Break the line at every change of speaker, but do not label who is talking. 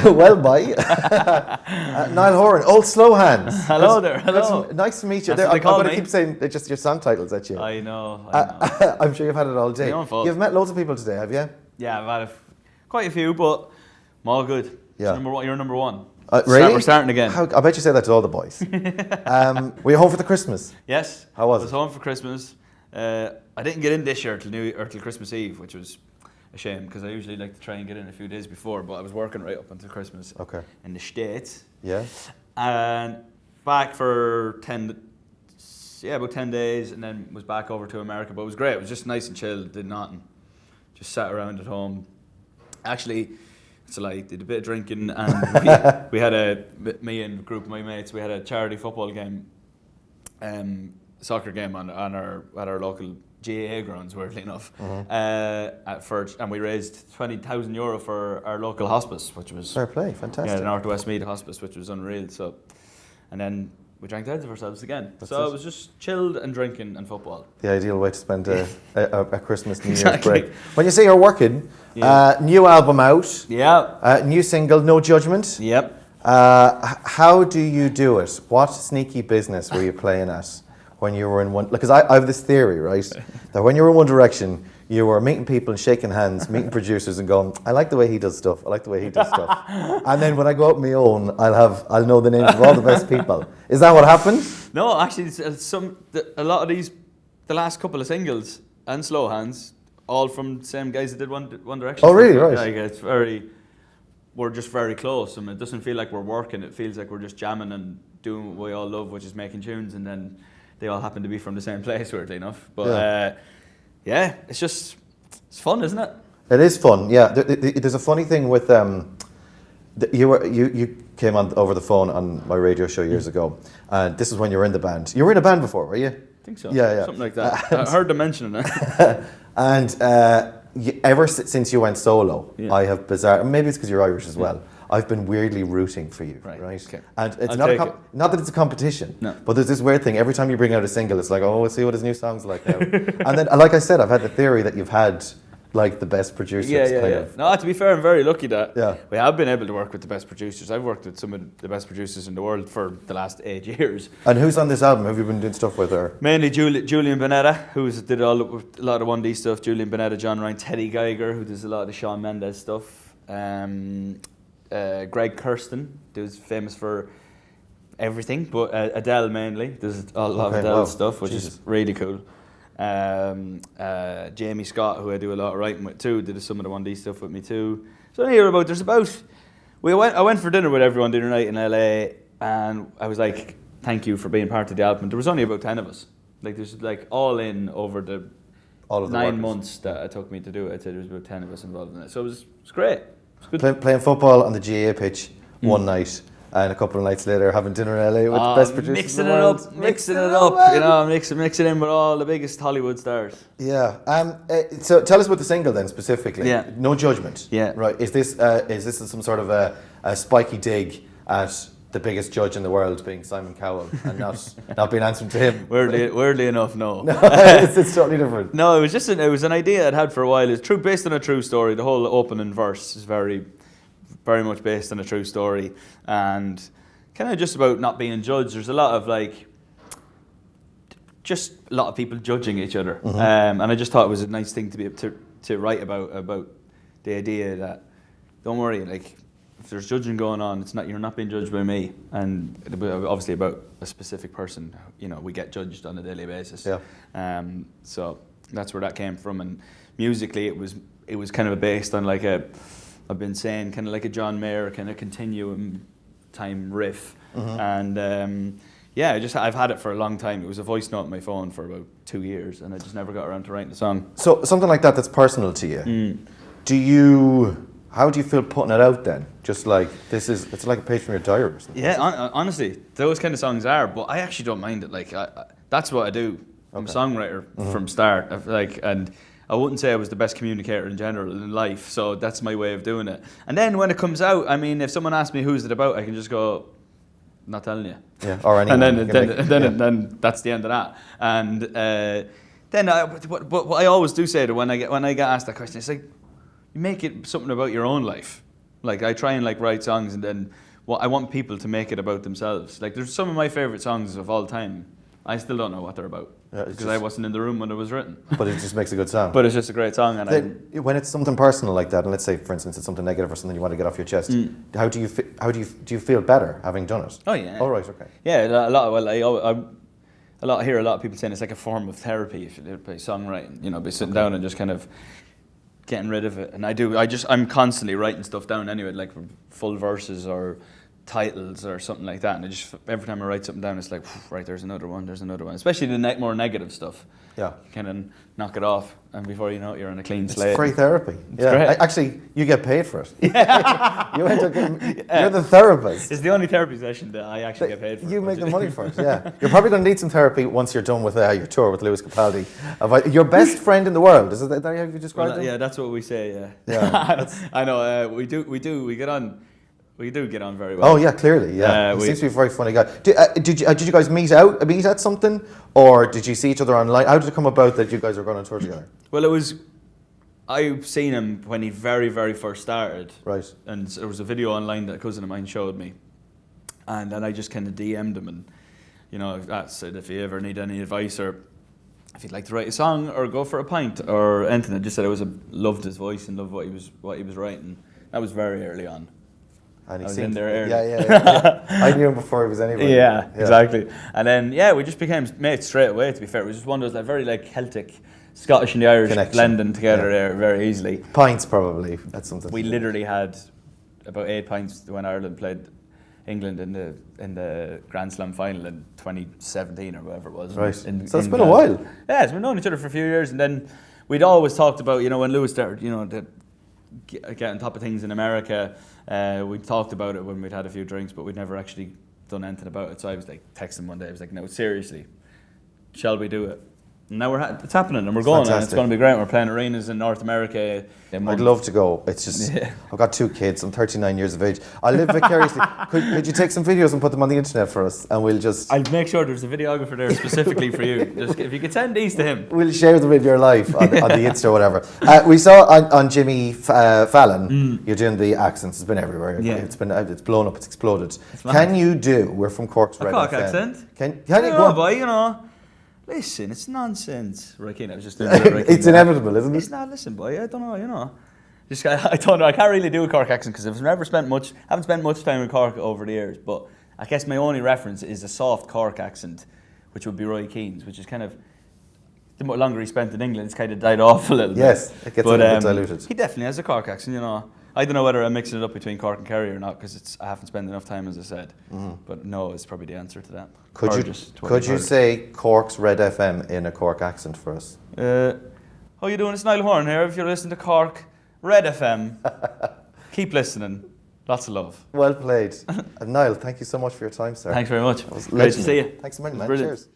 Well, bye. Niall Horan, Old Slow Hands.
Hello there, hello.
Nice to meet you.
That's what they call
I'm going
me.
to keep saying they're just your song titles at you.
I know.
I'm sure you've had it all day.
My own fault.
You've met loads of people today, have you?
Yeah, I've had quite a few, but I'm all good.
Yeah.
You're number one.
Really?
We're starting again.
I bet you say that to all the boys. Were you home for the Christmas?
Yes.
How was
I was
it?
home for Christmas. I didn't get in this year till Christmas Eve, which was a shame because I usually like to try and get in a few days before, but I was working right up until Christmas.
Okay.
In the States.
Yeah.
And back for about 10 days, and then was back over to America. But it was great. It was just nice and chill. Did nothing. Just sat around at home. Actually, it's a lie. Did a bit of drinking, and we had me and a group of my mates. We had a charity football game, soccer game at our local GAA grounds, weirdly enough. And we raised €20,000 for our local hospice, which was
Fair play, fantastic.
Yeah, the Northwest Mead Hospice, which was unreal. So, and then we drank the heads of ourselves again. So it was just chilled and drinking and football.
The ideal way to spend a Christmas, New Year's
Exactly.
break. When you say you're working, new album out, new single, No Judgment.
Yep.
How do you do it? What sneaky business were you playing at when you were in one? Because I have this theory, right, that when you were in One Direction, you were meeting people and shaking hands, meeting producers and going, I like the way he does stuff, I like the way he does stuff. And then when I go out on my own, I'll know the names of all the best people. Is that what happened?
No, actually, a lot of these, the last couple of singles and Slow Hands, all from the same guys that did One Direction.
Oh, really? Right.
Like, we're just very close, and it doesn't feel like we're working. It feels like we're just jamming and doing what we all love, which is making tunes, and then they all happen to be from the same place, weirdly enough. But it's fun, isn't it?
It is fun, yeah. There's a funny thing with you came on over the phone on my radio show years ago, and this is when you were in the band. You were in a band before, were you?
I think so.
Yeah.
Something like that. I heard them mentioning it.
And ever since you went solo, I have maybe it's because you're Irish as well, I've been weirdly rooting for you, right?
Okay.
And it's
I'll
not that it's a competition,
no.
but there's this weird thing. Every time you bring out a single, it's like, oh, let's see what his new song's like now. And then, like I said, I've had the theory that you've had like the best producers. Kind of.
No, to be fair, I'm very lucky that
we
we have been able to work with the best producers. I've worked with some of the best producers in the world for the last 8 years.
And who's on this album? Have you been doing stuff with her? Mainly
Julian Bonetta, who did a lot of 1D stuff. Julian Bonetta, John Ryan, Teddy Geiger, who does a lot of the Shawn Mendes stuff. Greg Kirsten, who's famous for everything, but Adele mainly. Does a lot of Adele stuff, which is really cool. Jamie Scott, who I do a lot of writing with too, did some of the 1D stuff with me too. So I went for dinner with everyone the other night in LA, and I was like, thank you for being part of the album. There was only about 10 of us. Like there's like all in over the 9 months that it took me to do it. I'd say there was about 10 of us involved in it. So it was great.
Playing football on the GAA pitch one night, and a couple of nights later having dinner in LA with the best producers in the world.
Mixing it up, you know, mixing in with all the biggest Hollywood stars.
Yeah. So tell us about the single then specifically.
Yeah.
No Judgment.
Yeah.
Right. Is this some sort of a spiky dig at the biggest judge in the world being Simon Cowell and not being answering to him?
Weirdly enough, no.
No, it's totally different.
No, it was an idea I'd had for a while. It's based on a true story. The whole opening verse is very, very much based on a true story, and kind of just about not being judged. There's a lot of just a lot of people judging each other, and I just thought it was a nice thing to be able to write about the idea that don't worry, like if there's judging going on, you're not being judged by me, and obviously about a specific person. You know, we get judged on a daily basis.
Yeah.
So that's where that came from, and musically it was kind of based on I've been saying kind of like a John Mayer kind of continuum time riff, and I've had it for a long time. It was a voice note on my phone for about 2 years, and I just never got around to writing the song.
So something like that's personal to you. How do you feel putting it out then? Just like it's like a page from your diary or something.
Yeah, honestly, those kind of songs are, but I actually don't mind it. Like that's what I do. I'm a songwriter from start. And I wouldn't say I was the best communicator in general in life, so that's my way of doing it. And then when it comes out, I mean, if someone asks me who's it about, I can just go, not telling you.
Yeah, or anyone.
And then that's the end of that. And what I always do say to when I get asked that question, it's like, you make it something about your own life. Like I try and like write songs, and then I want people to make it about themselves. Like there's some of my favorite songs of all time. I still don't know what they're about because I wasn't in the room when it was written.
But it just makes a good song.
But it's just a great song, and
when it's something personal like that, and let's say, for instance, it's something negative or something you want to get off your chest, how do you feel better having done it?
Oh yeah.
Oh right, okay.
Yeah, a lot. Well, I hear a lot of people saying it's like a form of therapy if you do it by songwriting. You know, by sitting down and just kind of getting rid of it. And I'm constantly writing stuff down anyway, like full verses or titles or something like that, and every time I write something down, it's like, right, there's another one, especially the more negative stuff.
Yeah,
kind of knock it off, and before you know it, you're on a clean slate.
It's free therapy.
It's great.
Actually, you get paid for it. You're the therapist.
It's the only therapy session that I actually get paid for.
You make the money for it. Yeah, you're probably going to need some therapy once you're done with your tour with Lewis Capaldi. Your best friend in the world, is it that how you described him?
Yeah, that's what we say.
Yeah.
I know. We get on. We do get on very well.
Oh yeah, clearly, yeah. He seems to be a very funny guy. Did you guys meet at something, or did you see each other online? How did it come about that you guys were going on tour together?
Well, I've seen him when he very, very first started.
Right. And
there was a video online that a cousin of mine showed me, and then I just kind of DM'd him, and I said if you ever need any advice or if you'd like to write a song or go for a pint or anything, I just said I loved his voice and loved what he was writing. That was very early on.
And
I was in there early.
Yeah. I knew him before he was anybody.
Yeah, exactly. And then, we just became mates straight away, to be fair. It was just one of those like, very like Celtic, Scottish and the Irish
connection,
blending together there very easily.
Pints, probably. That's something.
We literally had about 8 pints when Ireland played England in the Grand Slam final in 2017 or whatever it was.
Right. So it's been a while.
Yeah, we've known each other for a few years. And then we'd always talked about, when Lewis started, to get on top of things in America. We talked about it when we'd had a few drinks, but we'd never actually done anything about it. So I was like, texting one day, I was like, no, seriously, shall we do it? And now it's happening, and we're going, and it's going to be great. We're playing arenas in North America.
I'd love to go. It's just, I've got 2 kids. I'm 39 years of age. I live vicariously. Could you take some videos and put them on the internet for us, and we'll just...
I'll make sure there's a videographer there specifically for you. Just, if you could send these to him.
We'll share them with your life on the Insta or whatever. We saw on Jimmy Fallon, you're doing the accents. It's been everywhere.
Yeah.
It's blown up. It's exploded. We're from Cork's RedFM.
Cork accent?
Can you go on?
Boy, listen, it's nonsense. I was just doing it.
It's inevitable, isn't it?
It's not. Listen, boy. I don't know. Just I don't know. I can't really do a Cork accent because I've never haven't spent much time in Cork over the years. But I guess my only reference is a soft Cork accent, which would be Roy Keane's, which is kind of the longer he spent in England, it's kind of died off a little bit.
Yes, it gets a little bit diluted.
He definitely has a Cork accent. I don't know whether I'm mixing it up between Cork and Kerry or not because I haven't spent enough time, as I said. But no, it's probably the answer to that.
Could you say Cork's RedFM in a Cork accent for us?
How you doing? It's Niall Horan here. If you're listening to Cork RedFM, keep listening. Lots of love.
Well played. Niall, thank you so much for your time, sir.
Thanks very much.
It was
great to see you.
Thanks a million, man.
Brilliant.
Cheers.